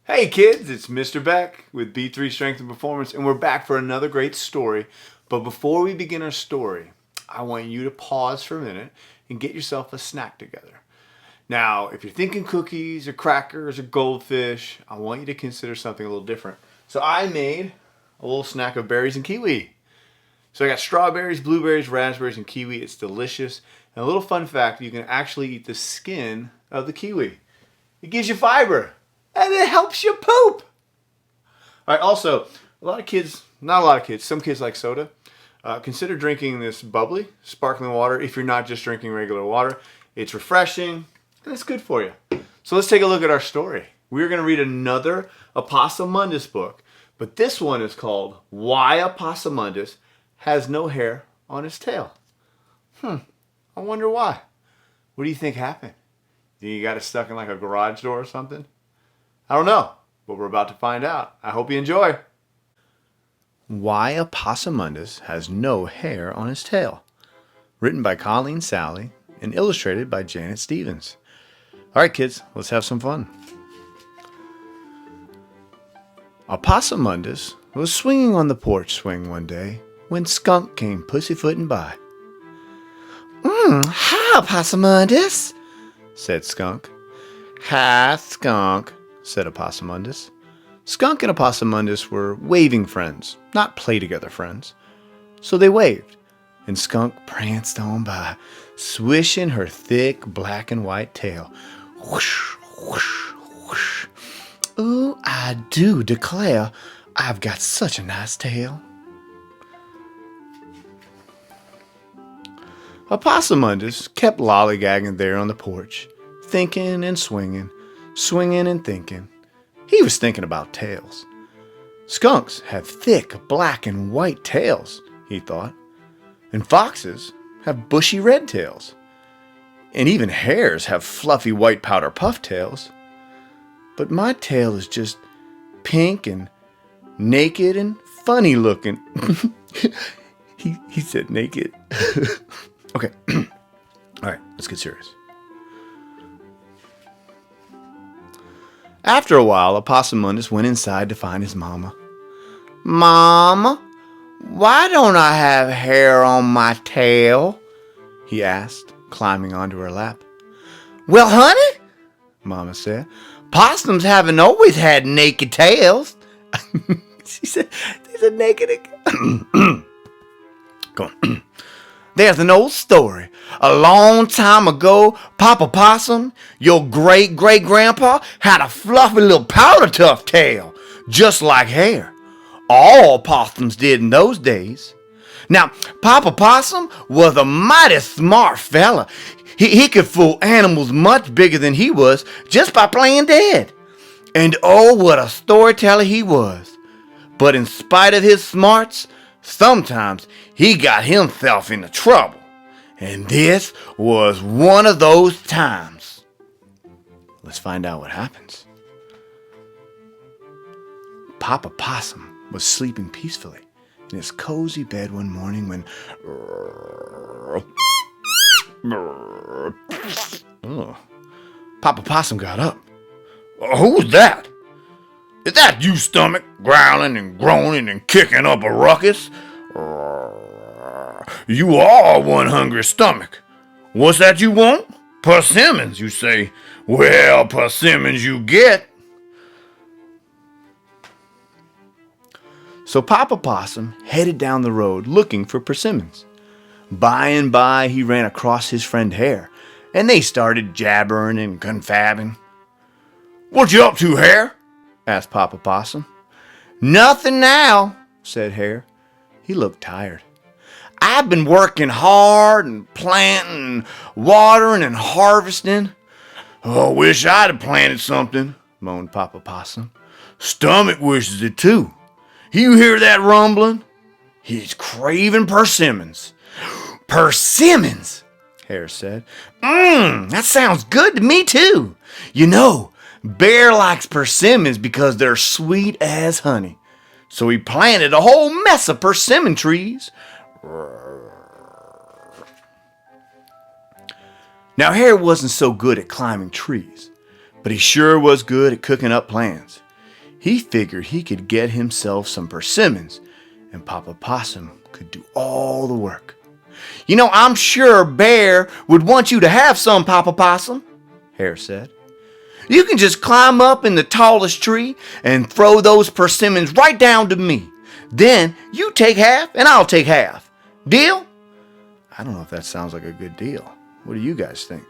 Hey kids, it's Mr. Beck with B3 Strength and Performance, and we're back for another great story. But before we begin our story, I want you to pause for a minute and get yourself a snack together. Now, if you're thinking cookies or crackers or goldfish, I want you to consider something a little different. So I made a little snack of berries and kiwi. So I got strawberries, blueberries, raspberries, and kiwi. It's delicious. And a little fun fact, you can actually eat the skin of the kiwi. It gives you fiber. And it helps you poop. All right, also, not a lot of kids, some kids like soda. Consider drinking this bubbly, sparkling water if you're not just drinking regular water. It's refreshing, and it's good for you. So let's take a look at our story. We're going to read another Epossumondas book, but this one is called Why Epossumondas Has No Hair on His Tail. I wonder why. What do you think happened? Do you got it stuck in like a garage door or something? I don't know, but we're about to find out. I hope you enjoy. Why Epossumondas Has No Hair on His Tail. Written by Colleen Sally and illustrated by Janet Stevens. All right, kids, let's have some fun. Epossumondas was swinging on the porch swing one day when Skunk came pussyfooting by. Hi, Epossumondas, said Skunk. Hi, Skunk, said Epossumondas. Skunk and Epossumondas were waving friends, not play-together friends. So they waved, and Skunk pranced on by, swishing her thick black and white tail. Whoosh, whoosh, whoosh. Ooh, I do declare I've got such a nice tail. Epossumondas kept lollygagging there on the porch, thinking and swinging and thinking. He was thinking about tails. Skunks have thick black and white tails, he thought. And foxes have bushy red tails. And even hares have fluffy white powder puff tails. But my tail is just pink and naked and funny looking. He said naked. Okay. All right, let's get serious. After a while, Epossumondas went inside to find his mama. Mama, why don't I have hair on my tail? He asked, climbing onto her lap. Well, honey, Mama said, possums haven't always had naked tails. She said, there's a naked again. Go on. There's an old story. A long time ago, Papa Possum, your great-great-grandpa, had a fluffy little powder tuft tail, just like hair. All possums did in those days. Now, Papa Possum was a mighty smart fella. He could fool animals much bigger than he was just by playing dead. And oh, what a storyteller he was. But in spite of his smarts, sometimes he got himself into trouble. And this was one of those times. Let's find out what happens. Papa Possum was sleeping peacefully in his cozy bed one morning when... Papa Possum got up. Who's that? Is that you, Stomach, growling and groaning and kicking up a ruckus? You are one hungry stomach. What's that you want? Persimmons, you say. Well, persimmons you get. So Papa Possum headed down the road looking for persimmons. By and by, he ran across his friend Hare, and they started jabbering and confabbing. What you up to, Hare? Asked Papa Possum. Nothing now, said Hare. He looked tired. I've been working hard and planting and watering and harvesting. Oh, wish I'd have planted something, moaned Papa Possum. Stomach wishes it too. You hear that rumbling? He's craving persimmons. Persimmons, Hare said. That sounds good to me too. You know, Bear likes persimmons because they're sweet as honey. So he planted a whole mess of persimmon trees. Now, Hare wasn't so good at climbing trees, but he sure was good at cooking up plans. He figured he could get himself some persimmons, and Papa Possum could do all the work. "You know, I'm sure Bear would want you to have some, Papa Possum," Hare said. "You can just climb up in the tallest tree and throw those persimmons right down to me. Then you take half and I'll take half. Deal?" I don't know if that sounds like a good deal. What do you guys think?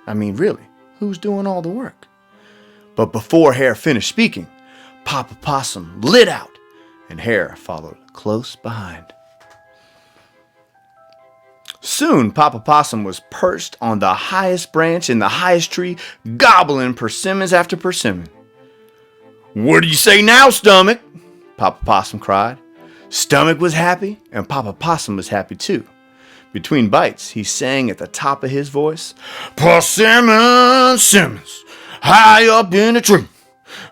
I mean, really, who's doing all the work? But before Hare finished speaking, Papa Possum lit out, and Hare followed close behind. Soon Papa Possum was perched on the highest branch in the highest tree, gobbling persimmons after persimmon. "What do you say now, Stomach?" Papa Possum cried. Stomach was happy, and Papa Possum was happy too. Between bites, he sang at the top of his voice, "Persimmon, simmons, high up in the tree.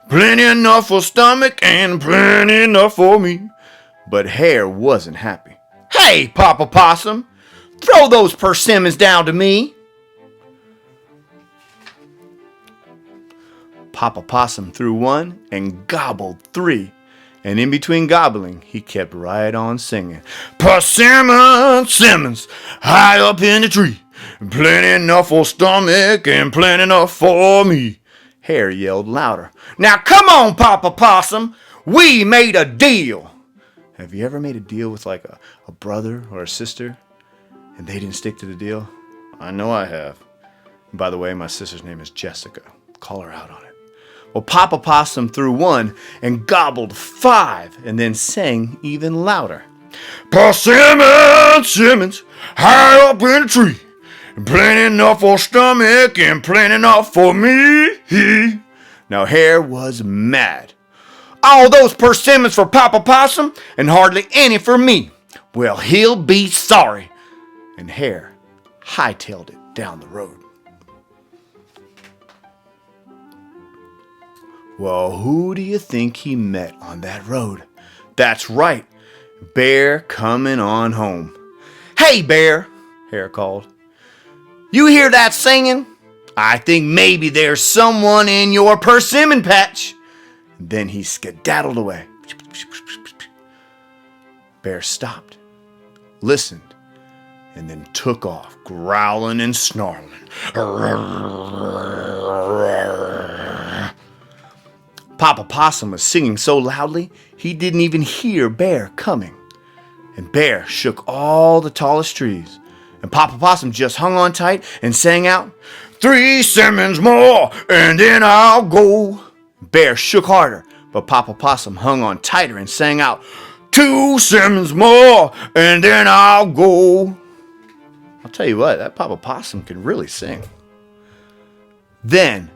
Plenty enough for Stomach and plenty enough for me." But Hare wasn't happy. "Hey, Papa Possum, throw those persimmons down to me." Papa Possum threw one and gobbled three. And in between gobbling, he kept right on singing, "Persimmon, simmons, high up in the tree. Plenty enough for Stomach and plenty enough for me." Hare yelled louder, "Now come on, Papa Possum, we made a deal." Have you ever made a deal with like a brother or a sister and they didn't stick to the deal? I know I have. And by the way, my sister's name is Jessica. Call her out on it. Well, Papa Possum threw one and gobbled five and then sang even louder. "Persimmon, simmons, high up in the tree. Plenty enough for Stomach and plenty enough for me." Now Hare was mad. "All those persimmons for Papa Possum and hardly any for me. Well, he'll be sorry." And Hare hightailed it down the road. Well, who do you think he met on that road? That's right, Bear coming on home. "Hey, Bear," Hare called. "You hear that singing? I think maybe there's someone in your persimmon patch." Then he skedaddled away. Bear stopped, listened, and then took off, growling and snarling. Papa Possum was singing so loudly he didn't even hear Bear coming. And Bear shook all the tallest trees. And Papa Possum just hung on tight and sang out, "3 simmons more and then I'll go." Bear shook harder, but Papa Possum hung on tighter and sang out, "2 simmons more and then I'll go." I'll tell you what, that Papa Possum can really sing. Then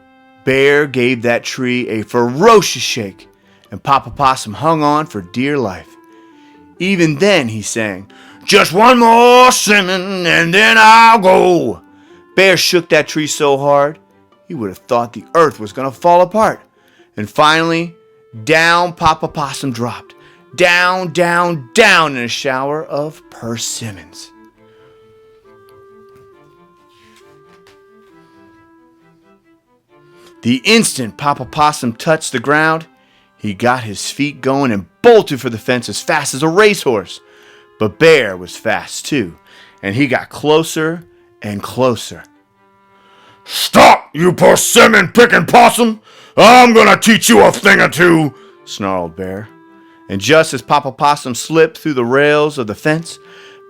Bear gave that tree a ferocious shake, and Papa Possum hung on for dear life. Even then he sang, "Just 1 more simmon and then I'll go." Bear shook that tree so hard, he would have thought the earth was going to fall apart. And finally, down Papa Possum dropped. Down, down, down in a shower of persimmons. The instant Papa Possum touched the ground, he got his feet going and bolted for the fence as fast as a racehorse. But Bear was fast too, and he got closer and closer. "Stop, you persimmon-picking possum! I'm gonna teach you a thing or two!" snarled Bear. And just as Papa Possum slipped through the rails of the fence,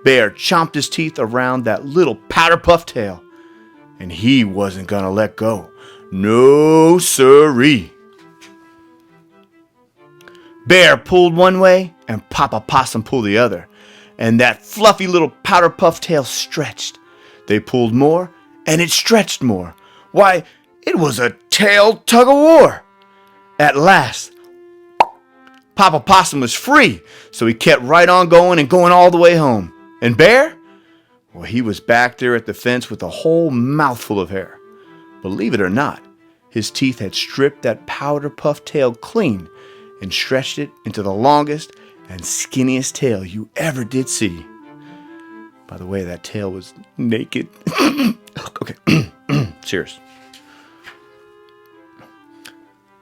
Bear chomped his teeth around that little powder-puff tail. And he wasn't gonna let go. No siree. Bear pulled one way and Papa Possum pulled the other, and that fluffy little powder puff tail stretched. They pulled more and it stretched more. Why, it was a tail tug-of-war. At last, Papa Possum was free, so he kept right on going and going all the way home. And Bear? Well, he was back there at the fence with a whole mouthful of hair. Believe it or not, his teeth had stripped that powder puff tail clean and stretched it into the longest and skinniest tail you ever did see. By the way, that tail was naked. Okay, cheers.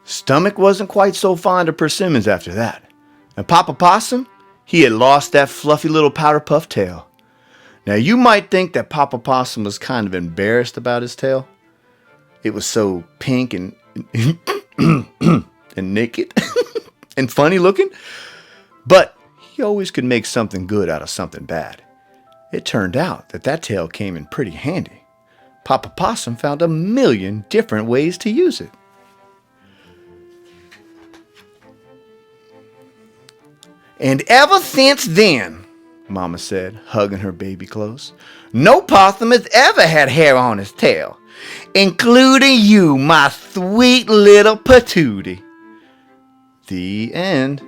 Stomach wasn't quite so fond of persimmons after that. And Papa Possum, he had lost that fluffy little powder puff tail. Now you might think that Papa Possum was kind of embarrassed about his tail. It was so pink and and naked and funny looking. But he always could make something good out of something bad. It turned out that tail came in pretty handy. Papa Possum found a million different ways to use it. And ever since then, Mama said, hugging her baby close, no possum has ever had hair on his tail, including you, my sweet little patootie. The end.